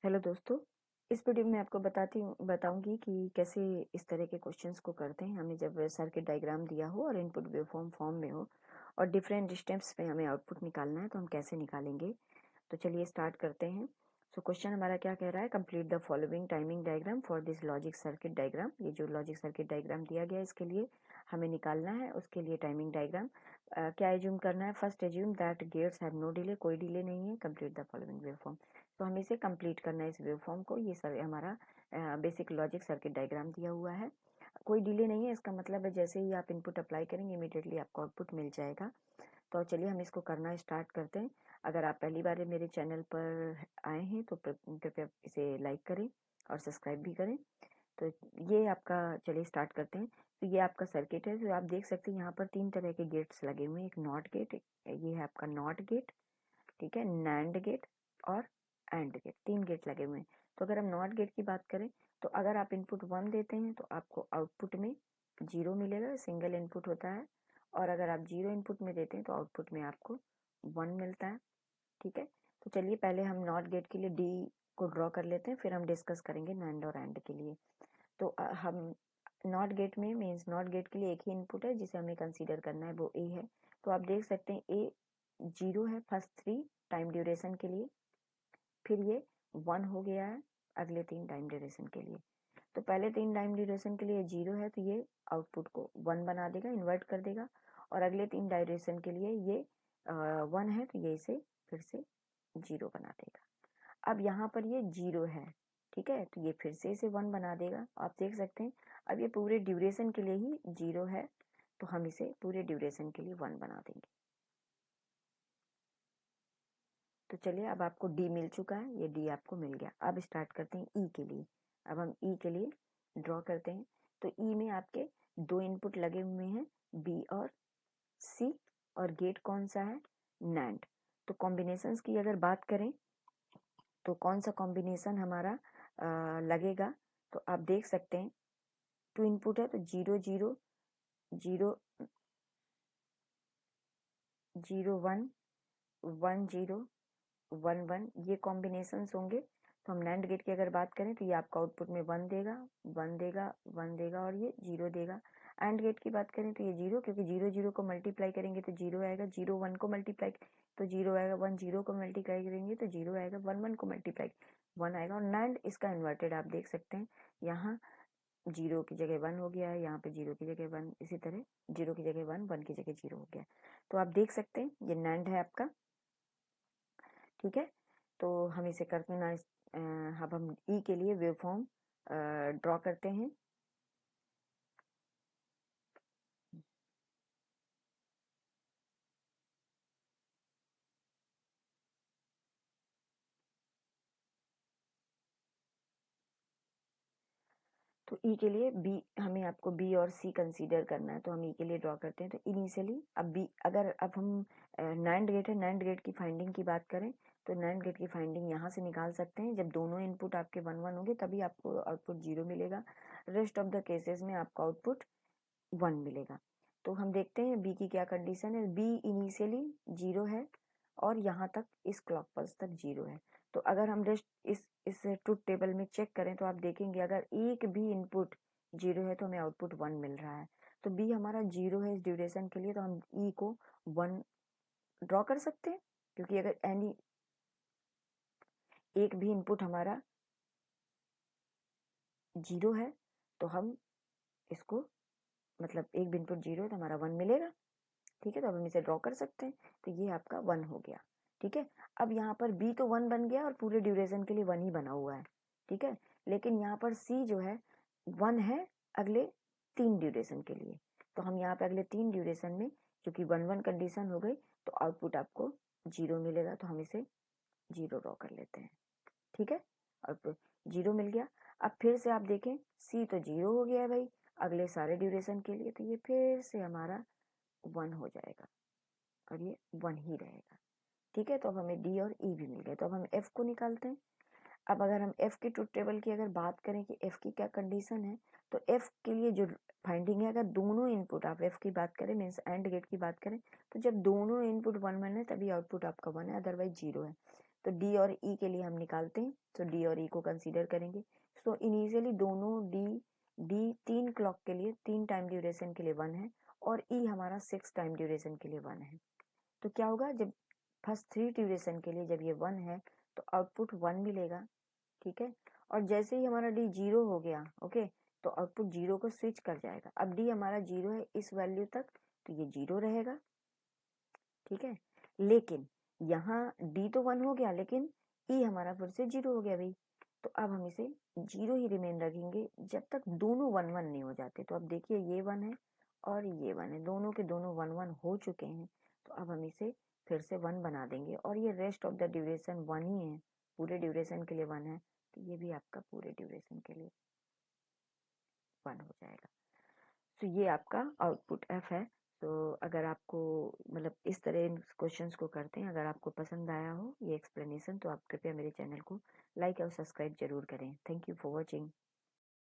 Hello दोस्तों। इस video में आपको बताऊंगी कि कैसे इस तरह के क्वेश्चंस को करते हैं। हमें जब सर्किट डायग्राम दिया हो और इनपुट वेवफॉर्म फॉर्म में हो और डिफरेंट स्टेप्स पे हमें आउटपुट निकालना है तो हम कैसे निकालेंगे। तो चलिए स्टार्ट करते हैं। सो क्वेश्चन हमारा क्या कह रहा है, complete the following timing diagram for this logic circuit diagram. ये जो लॉजिक सर्किट डायग्राम दिया गया है इसके लिए हमें निकालना है, उसके लिए टाइमिंग डायग्राम क्या एज्यूम करना है। First assume that gates have no delay, कोई डिले नहीं है। कंप्लीट द फॉलोइंग वेवफॉर्म, तो हमें इसे कंप्लीट करना है इस वेवफॉर्म को। ये सर हमारा बेसिक लॉजिक सर्किट डायग्राम दिया हुआ है। कोई डिले नहीं है, इसका मतलब है जैसे ही आप इनपुट अप्लाई करेंगे इमीडिएटली आपको आउटपुट मिल जाएगा। तो चलिए हम इसको करना स्टार्ट करते हैं। अगर आप पहली बार मेरे चैनल पर आए हैं तो कृपया इसे लाइक करें और सब्सक्राइब भी करें। तो ये आपका, चलिए स्टार्ट करते हैं। तो ये आपका सर्किट है। तो आप देख सकते हैं यहाँ पर तीन तरह के गेट्स लगे हुए हैं। एक नॉट गेट, ये है आपका नॉट गेट, ठीक है, नैंड गेट और एंड गेट, तीन गेट लगे हुए हैं। तो अगर हम नॉट गेट की बात करें तो अगर आप इनपुट 1 देते हैं तो आपको आउटपुट में 0 मिलेगा, सिंगल इनपुट होता है। और अगर आप 0 इनपुट में देते हैं तो आउटपुट में आपको 1 मिलता है, ठीक है। तो चलिए पहले हम नॉट गेट के लिए डी को ड्रॉ कर लेते हैं, फिर हम डिस्कस करेंगे नैंड और एंड के लिए। तो हम नॉट गेट में मीन्स नॉट गेट के लिए एक ही इनपुट है जिसे हमें कंसीडर करना है, वो ए है। तो आप देख सकते हैं ए 0 है फर्स्ट 3 टाइम ड्यूरेशन के लिए, फिर ये 1 हो गया है अगले 3 टाइम ड्यूरेशन के लिए। तो पहले 3 टाइम ड्यूरेशन के लिए 0 है तो ये आउटपुट को 1 बना देगा, इन्वर्ट कर देगा। और अगले 3 ड्यूरेशन के लिए ये 1 है तो ये इसे फिर से 0 बना देगा। अब यहाँ पर ये 0 है, ठीक है, तो ये फिर से इसे 1 बना देगा। आप देख सकते हैं अब ये पूरे ड्यूरेशन के लिए ही 0 है तो हम इसे पूरे ड्यूरेशन के लिए 1 बना देंगे। तो चलिए अब आपको डी मिल चुका है, ये डी आपको मिल गया। अब स्टार्ट करते हैं ई के लिए। अब हम ई के लिए ड्रॉ करते हैं। तो ई में आपके 2 इनपुट लगे हुए हैं, बी और सी, और गेट कौन सा है, नैंड। तो कॉम्बिनेशंस की अगर बात करें तो कौन सा कॉम्बिनेशन हमारा लगेगा, तो आप देख सकते हैं 2 इनपुट है तो 0 0 0 0 1 1 0 1 1, ये कॉम्बिनेशंस होंगे। तो हम नैंड गेट की अगर बात करें तो ये आपका आउटपुट में 1 देगा 1 देगा 1 देगा और ये 0 देगा। एंड गेट की बात करें तो ये 0, क्योंकि 0 0 को मल्टीप्लाई करेंगे तो 0 आएगा, 0 1 को मल्टीप्लाई तो 0 आएगा, 1 0 को मल्टीप्लाई करेंगे तो 0 आएगा, 1 1 को मल्टीप्लाई 1 आएगा। और नैंड इसका इन्वर्टेड आप देख सकते हैं, यहाँ 0 की जगह 1 हो गया है, यहाँ पे 0 की जगह 1, इसी तरह 0 की जगह 1 1 की जगह 0 हो गया। तो आप देख सकते हैं ये नैंड है आपका, ठीक है। तो हम इसे करते हैं अब हम ई के लिए वेव फॉर्म ड्रॉ करते हैं। तो ई के लिए बी, हमें आपको बी और सी कंसीडर करना है तो हम ई के लिए ड्रॉ करते हैं। तो इनिशियली अब बी, अगर अब हम नैंड गेट है, नैंड गेट की फाइंडिंग की बात करें तो नैंड गेट की फाइंडिंग यहाँ से निकाल सकते हैं। जब दोनों इनपुट आपके 1 1 होंगे तभी आपको आउटपुट 0 मिलेगा, रेस्ट ऑफ द केसेस में आपका आउटपुट 1 मिलेगा। तो हम देखते हैं बी की क्या कंडीशन है। बी इनिशियली 0 है और यहाँ तक इस क्लॉक पल्स तक 0 है। तो अगर हम रेस्ट इस ट्रुथ टेबल में चेक करें तो आप देखेंगे अगर एक भी इनपुट 0 है तो हमें आउटपुट 1 मिल रहा है। तो बी हमारा 0 है इस ड्यूरेशन के लिए, तो हम ई को 1 ड्रॉ कर सकते हैं, क्योंकि अगर एनी एक भी इनपुट हमारा 0 है तो हम इसको, मतलब एक भी इनपुट 0 है तो हमारा 1 मिलेगा, ठीक है। तो अब हम इसे ड्रॉ कर सकते हैं। तो ये आपका 1 हो गया, ठीक है। अब यहाँ पर बी तो 1 बन गया और पूरे ड्यूरेशन के लिए 1 ही बना हुआ है, ठीक है। लेकिन यहाँ पर सी जो है 1 है अगले 3 ड्यूरेशन के लिए। तो हम यहाँ पे अगले 3 ड्यूरेशन में, क्योंकि 1 1 कंडीशन हो गई तो आउटपुट आपको 0 मिलेगा, तो हम इसे 0 ड्रॉ कर लेते हैं, ठीक है। और 0 मिल गया। अब फिर से आप देखें सी तो 0 हो गया है भाई अगले सारे ड्यूरेशन के लिए, तो ये फिर से हमारा 1 हो जाएगा और ये 1 ही रहेगा, ठीक है। तो अब हमें डी और ई भी मिल गए। तो अब हम एफ को निकालते हैं। अब अगर हम एफ की ट्रुथ टेबल की अगर बात करें कि एफ की क्या कंडीशन है, तो एफ के लिए जो फाइंडिंग है, अगर दोनों इनपुट आप एफ की बात करें मीन्स एंड गेट की बात करें, तो जब दोनों इनपुट 1 1 है तभी आउटपुट आपका 1 है, अदरवाइज 0 है। तो डी और ई के लिए हम निकालते हैं, तो डी और ई को कंसीडर करेंगे। तो इनिशियली दोनों डी 3 क्लॉक के लिए 3 टाइम ड्यूरेशन के लिए 1 है और ई हमारा 6 टाइम ड्यूरेशन के लिए 1 है। तो क्या होगा, जब फर्स्ट 3 ड्यूरेशन के लिए जब ये 1 है तो आउटपुट 1 मिलेगा, ठीक है। और जैसे ही हमारा डी 0 हो गया, ओके, तो आउटपुट 0 को स्विच कर जाएगा। अब डी हमारा 0 है इस वैल्यू तक, तो ये 0 रहेगा, ठीक है। लेकिन यहाँ डी तो 1 हो गया, लेकिन ई हमारा फिर से 0 हो गया भाई, तो अब हम इसे 0 ही रिमेन रखेंगे जब तक दोनों 1 1 नहीं हो जाते। तो अब देखिए ये 1 है और ये 1 है, दोनों के दोनों 1 1 हो चुके हैं, तो अब हम इसे फिर से 1 बना देंगे और ये रेस्ट ऑफ द ड्यूरेशन 1 ही है, पूरे ड्यूरेशन के लिए 1 है, तो ये भी आपका पूरे ड्यूरेशन के लिए 1 हो जाएगा। तो ये आपका आउटपुट एफ है। तो अगर आपको मतलब इस तरह इन क्वेश्चंस को करते हैं, अगर आपको पसंद आया हो ये एक्सप्लेनेशन, तो आप कृपया मेरे चैनल को लाइक और सब्सक्राइब जरूर करें। Thank you for watching.